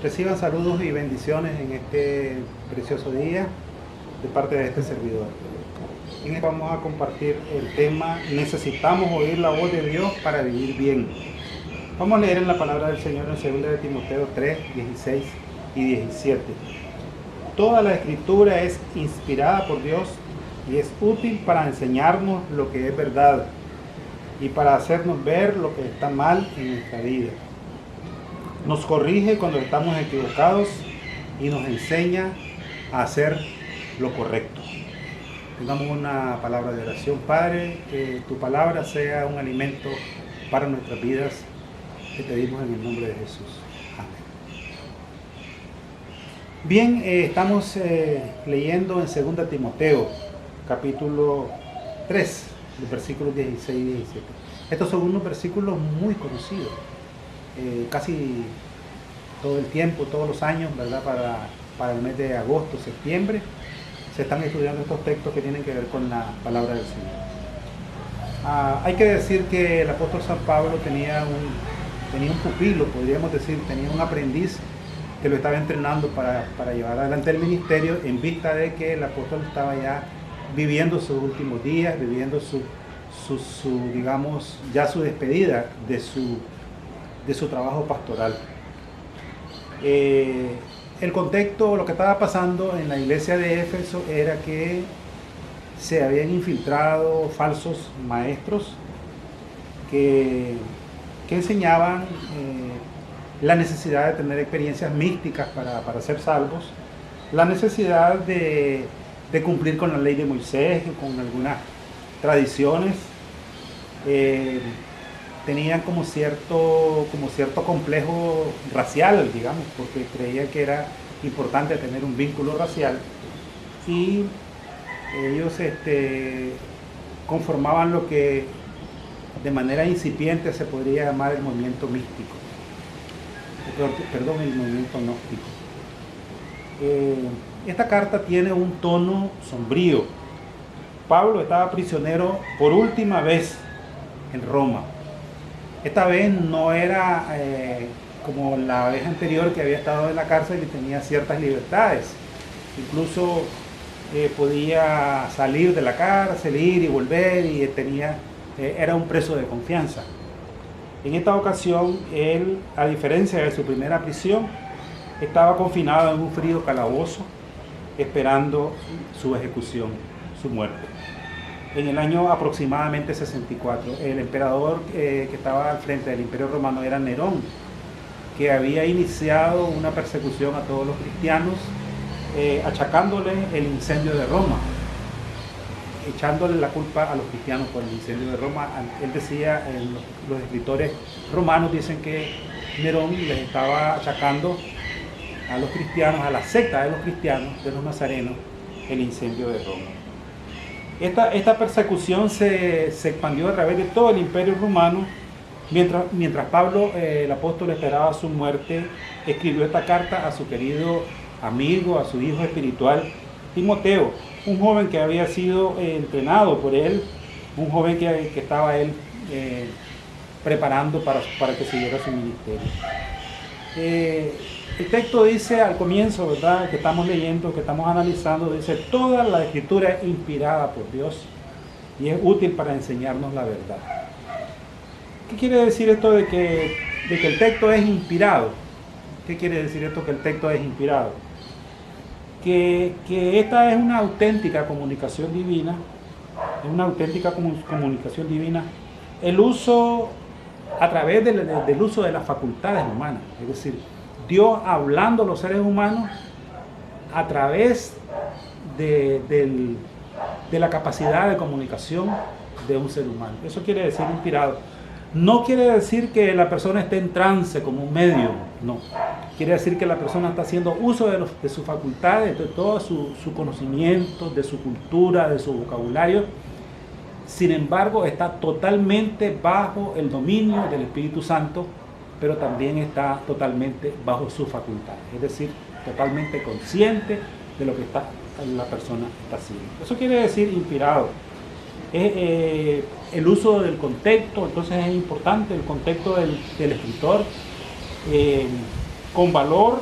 Reciban saludos y bendiciones en este precioso día de parte de este servidor. En este vamos a compartir el tema necesitamos oír la voz de Dios para vivir bien. Vamos a leer en la palabra del Señor en 2 de Timoteo 3, 16 y 17. Toda la escritura es inspirada por Dios y es útil para enseñarnos lo que es verdad y para hacernos ver lo que está mal en nuestra vida. Nos corrige cuando estamos equivocados y nos enseña a hacer lo correcto. Tengamos una palabra de oración. Padre, que tu palabra sea un alimento para nuestras vidas. Te pedimos en el nombre de Jesús. Amén. Bien, estamos leyendo en 2 Timoteo, capítulo 3, los versículos 16 y 17. Estos son unos versículos muy conocidos. Casi todo el tiempo, todos los años, ¿verdad? Para el mes de agosto, septiembre, se están estudiando estos textos que tienen que ver con la palabra del Señor. Hay que decir que el apóstol San Pablo tenía un pupilo, podríamos decir, tenía un aprendiz que lo estaba entrenando para llevar adelante el ministerio, en vista de que el apóstol estaba ya viviendo sus últimos días, viviendo digamos, ya su despedida de su trabajo pastoral. El contexto, lo que estaba pasando en la iglesia de Éfeso era que se habían infiltrado falsos maestros que enseñaban la necesidad de tener experiencias místicas para ser salvos, la necesidad de cumplir con la ley de Moisés y con algunas tradiciones. Tenían como cierto complejo racial, digamos, porque creían que era importante tener un vínculo racial, y ellos conformaban lo que de manera incipiente se podría llamar el movimiento místico, el movimiento gnóstico. Esta carta tiene un tono sombrío. Pablo estaba prisionero por última vez en Roma. Esta vez no era como la vez anterior, que había estado en la cárcel y tenía ciertas libertades. Incluso podía salir de la cárcel, ir y volver, y era un preso de confianza. En esta ocasión, él, a diferencia de su primera prisión, estaba confinado en un frío calabozo, esperando su ejecución, su muerte. En el año aproximadamente 64, el emperador que estaba al frente del Imperio Romano era Nerón, que había iniciado una persecución a todos los cristianos, achacándole el incendio de Roma, echándole la culpa a los cristianos por el incendio de Roma. Él decía, los escritores romanos dicen que Nerón les estaba achacando a los cristianos, a la secta de los cristianos, de los nazarenos, el incendio de Roma. Esta persecución se expandió a través de todo el Imperio Romano. Mientras Pablo, el apóstol, esperaba su muerte, escribió esta carta a su querido amigo, a su hijo espiritual, Timoteo, un joven que había sido entrenado por él, un joven que estaba él preparando para que siguiera su ministerio. El texto dice al comienzo, ¿verdad?, que estamos leyendo, que estamos analizando, dice: toda la escritura es inspirada por Dios y es útil para enseñarnos la verdad. ¿Qué quiere decir esto de que el texto es inspirado? ¿Qué quiere decir esto, que el texto es inspirado? Que esta es una auténtica comunicación divina, el uso a través del uso de las facultades humanas, es decir, Dios hablando a los seres humanos a través de la capacidad de comunicación de un ser humano. Eso quiere decir inspirado. No quiere decir que la persona esté en trance como un medio, no. Quiere decir que la persona está haciendo uso de sus facultades, de todo su conocimiento, de su cultura, de su vocabulario. Sin embargo, está totalmente bajo el dominio del Espíritu Santo, pero también está totalmente bajo su facultad, es decir, totalmente consciente de lo que la persona está haciendo. Eso quiere decir inspirado. El uso del contexto, entonces es importante el contexto del escritor. con valor,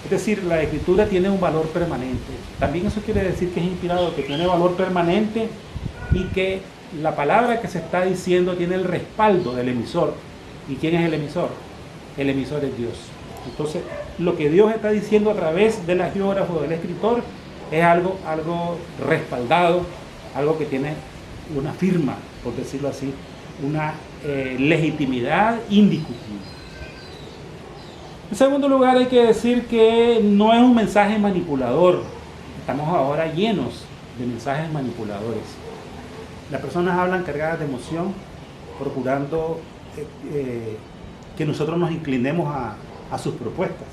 es decir, la escritura tiene un valor permanente. También eso quiere decir que es inspirado, que tiene valor permanente y que la palabra que se está diciendo tiene el respaldo del emisor. ¿Y quién es el emisor? El emisor es Dios. Entonces, lo que Dios está diciendo a través del geógrafo o del escritor es algo respaldado, algo que tiene una firma, por decirlo así, una legitimidad indiscutible. En segundo lugar, hay que decir que no es un mensaje manipulador. Estamos ahora llenos de mensajes manipuladores. Las personas hablan cargadas de emoción, procurando que nosotros nos inclinemos a sus propuestas.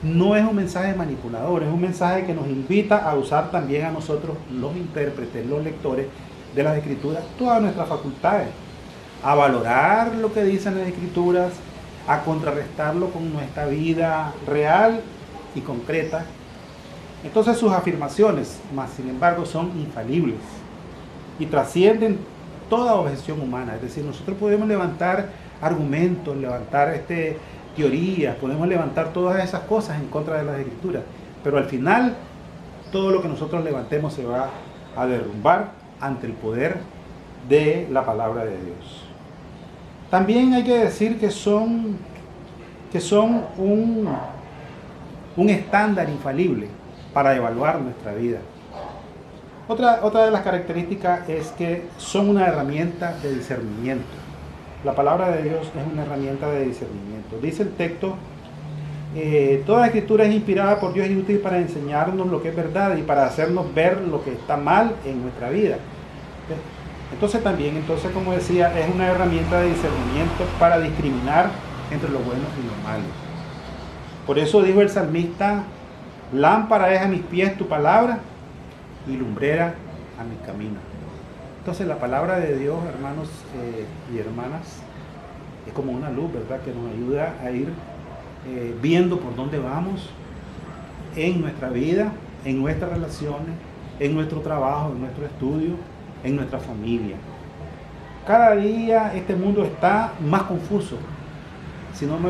No es un mensaje manipulador, es un mensaje que nos invita a usar también a nosotros, los intérpretes, los lectores de las Escrituras, todas nuestras facultades, a valorar lo que dicen las Escrituras, a contrarrestarlo con nuestra vida real y concreta. Entonces sus afirmaciones, más sin embargo, son infalibles y trascienden toda objeción humana. Es decir, nosotros podemos levantar argumentos, levantar teorías, podemos levantar todas esas cosas en contra de las Escrituras, pero al final todo lo que nosotros levantemos se va a derrumbar ante el poder de la palabra de Dios. También hay que decir que son un estándar infalible para evaluar nuestra vida. Otra de las características es que son una herramienta de discernimiento. La palabra de Dios es una herramienta de discernimiento. Dice el texto, toda la escritura es inspirada por Dios y útil para enseñarnos lo que es verdad y para hacernos ver lo que está mal en nuestra vida. Entonces también, como decía, es una herramienta de discernimiento para discriminar entre lo bueno y lo malo. Por eso dijo el salmista, lámpara es a mis pies tu palabra y lumbrera a mi camino. Entonces la palabra de Dios, hermanos y hermanas, es como una luz, ¿verdad?, que nos ayuda a ir viendo por dónde vamos en nuestra vida, en nuestras relaciones, en nuestro trabajo, en nuestro estudio, en nuestra familia. Cada día este mundo está más confuso. Si no me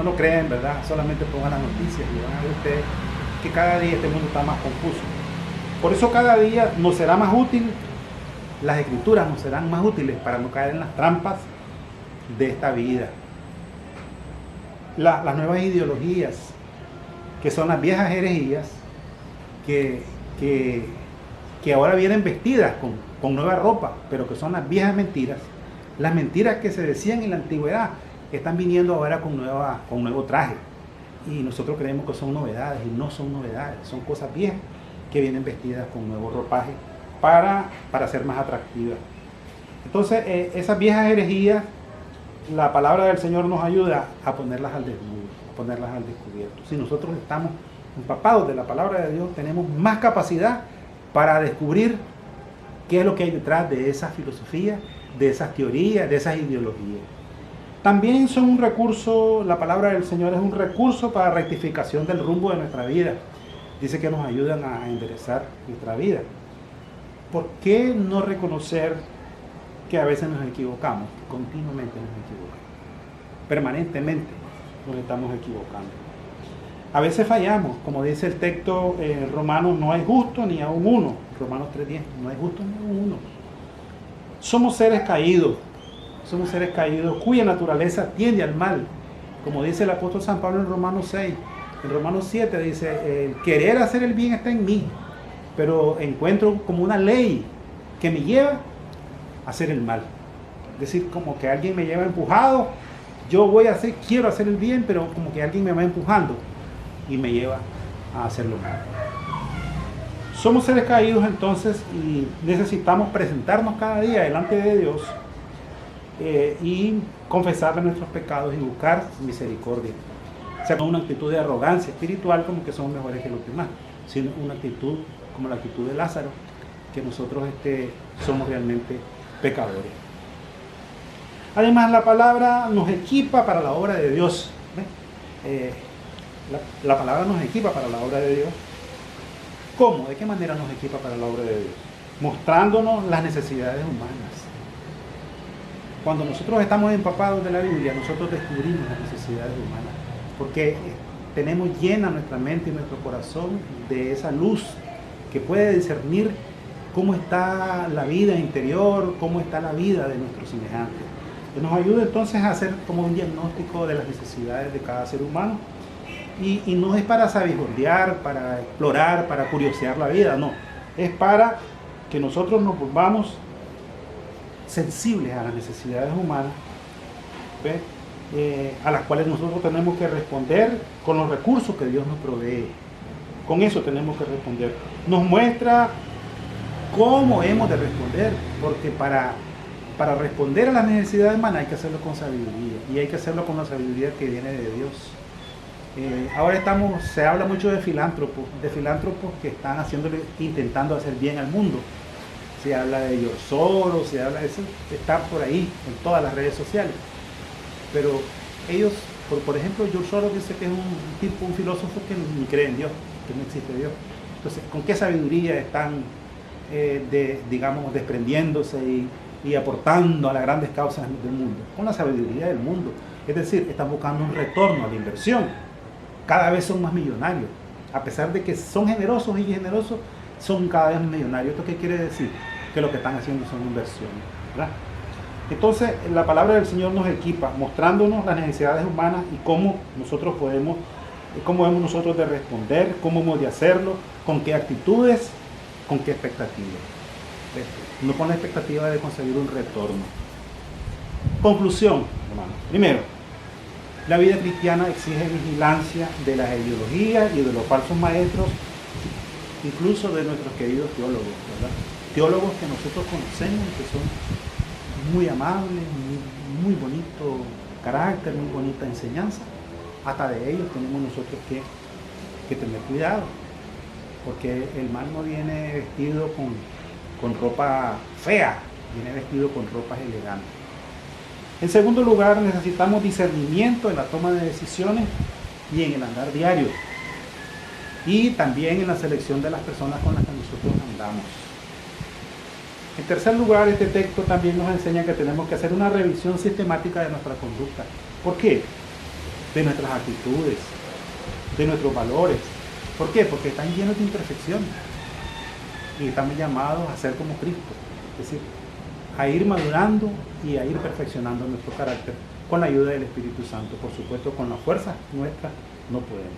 lo creen, ¿verdad?, solamente pongan las noticias y van a ver ustedes que cada día este mundo está más confuso. Por eso cada día nos será más útil, las escrituras nos serán más útiles para no caer en las trampas de esta vida. Las nuevas ideologías, que son las viejas herejías, que ahora vienen vestidas con nueva ropa, pero que son las viejas mentiras, las mentiras que se decían en la antigüedad, que están viniendo ahora con nuevo traje. Y nosotros creemos que son novedades, y no son novedades, son cosas viejas que vienen vestidas con nuevo ropaje para ser más atractivas. Entonces, esas viejas herejías, la palabra del Señor nos ayuda a ponerlas al desnudo, a ponerlas al descubierto. Si nosotros estamos empapados de la palabra de Dios, tenemos más capacidad para descubrir qué es lo que hay detrás de esas filosofías, de esas teorías, de esas ideologías. También son un recurso, la palabra del Señor es un recurso para rectificación del rumbo de nuestra vida. Dice que nos ayudan a enderezar nuestra vida. ¿Por qué no reconocer que a veces nos equivocamos? Continuamente nos equivocamos. Permanentemente nos estamos equivocando. A veces fallamos, como dice el texto en Romanos, no hay justo ni aun uno. Romanos 3:10, no hay justo ni aun uno. Somos seres caídos cuya naturaleza tiende al mal. Como dice el apóstol San Pablo en Romanos 6. En Romanos 7 dice, el querer hacer el bien está en mí, pero encuentro como una ley que me lleva a hacer el mal. Es decir, como que alguien me lleva empujado, quiero hacer el bien, pero como que alguien me va empujando y me lleva a hacerlo mal. Somos seres caídos entonces y necesitamos presentarnos cada día delante de Dios y confesarle nuestros pecados y buscar misericordia. O sea, no una actitud de arrogancia espiritual como que somos mejores que los demás, sino una actitud como la actitud de Lázaro, que nosotros somos realmente pecadores. Además, la palabra nos equipa para la obra de Dios. La palabra nos equipa para la obra de Dios. ¿Cómo? ¿De qué manera nos equipa para la obra de Dios? Mostrándonos las necesidades humanas. cuando nosotros estamos empapados de la Biblia, nosotros descubrimos las necesidades humanas, porque tenemos llena nuestra mente y nuestro corazón de esa luz que puede discernir cómo está la vida interior, cómo está la vida de nuestros semejantes. Que nos ayuda entonces a hacer como un diagnóstico de las necesidades de cada ser humano. Y no es para sabijondear, para explorar, para curiosear la vida, no. Es para que nosotros nos volvamos sensibles a las necesidades humanas, a las cuales nosotros tenemos que responder con los recursos que Dios nos provee. Con eso tenemos que responder. Nos muestra cómo hemos de responder, porque para responder a las necesidades humanas hay que hacerlo con sabiduría, y hay que hacerlo con la sabiduría que viene de Dios. Ahora se habla mucho de filántropos que están intentando hacer bien al mundo. Se habla de George Soros, eso está por ahí en todas las redes sociales. Pero ellos, por ejemplo, George Soros dice que es un filósofo que ni cree en Dios, que no existe Dios. Entonces, ¿con qué sabiduría están, digamos, desprendiéndose y aportando a las grandes causas del mundo? Con la sabiduría del mundo. Es decir, están buscando un retorno a la inversión. Cada vez son más millonarios. A pesar de que son generosos y generosos, son cada vez más millonarios. ¿Esto qué quiere decir? Que lo que están haciendo son inversiones, ¿verdad? Entonces, la palabra del Señor nos equipa, mostrándonos las necesidades humanas y cómo hemos nosotros de responder, cómo hemos de hacerlo, con qué actitudes, con qué expectativas. No con la expectativa de conseguir un retorno. Conclusión, hermanos. Primero, la vida cristiana exige vigilancia de las ideologías y de los falsos maestros, incluso de nuestros queridos teólogos, ¿verdad? Teólogos que nosotros conocemos, que son muy amables, muy bonito carácter, muy bonita enseñanza. Hasta de ellos tenemos nosotros que tener cuidado, porque el mal no viene vestido con ropa fea, viene vestido con ropas elegantes. En segundo lugar, necesitamos discernimiento en la toma de decisiones y en el andar diario, y también en la selección de las personas con las que nosotros andamos. En tercer lugar, este texto también nos enseña que tenemos que hacer una revisión sistemática de nuestra conducta. ¿Por qué? De nuestras actitudes, de nuestros valores. ¿Por qué? Porque están llenos de imperfecciones y estamos llamados a ser como Cristo, es decir, a ir madurando y a ir perfeccionando nuestro carácter con la ayuda del Espíritu Santo. Por supuesto, con la fuerza nuestra no podemos.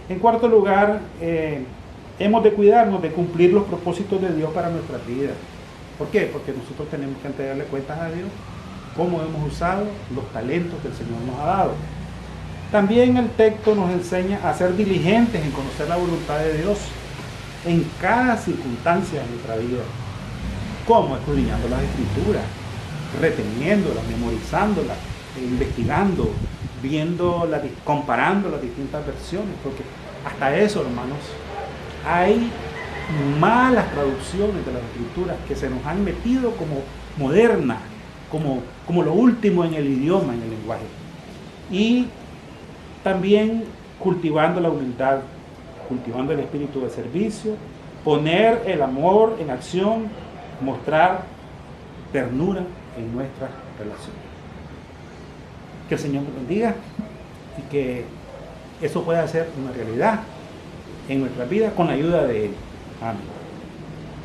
En cuarto lugar, hemos de cuidarnos de cumplir los propósitos de Dios para nuestras vidas. ¿Por qué? Porque nosotros tenemos que entregarle cuentas a Dios cómo hemos usado los talentos que el Señor nos ha dado. También el texto nos enseña a ser diligentes en conocer la voluntad de Dios en cada circunstancia de nuestra vida. ¿Cómo? Escudriñando las Escrituras, reteniéndolas, memorizándolas, investigando, comparando las distintas versiones, porque hasta eso, hermanos, hay malas traducciones de las Escrituras que se nos han metido como modernas, como lo último en el idioma, en el lenguaje. Y también cultivando la humildad, cultivando el espíritu de servicio, poner el amor en acción, mostrar ternura en nuestras relaciones. Que el Señor nos bendiga y que eso pueda ser una realidad en nuestra vida con la ayuda de Él. Amén.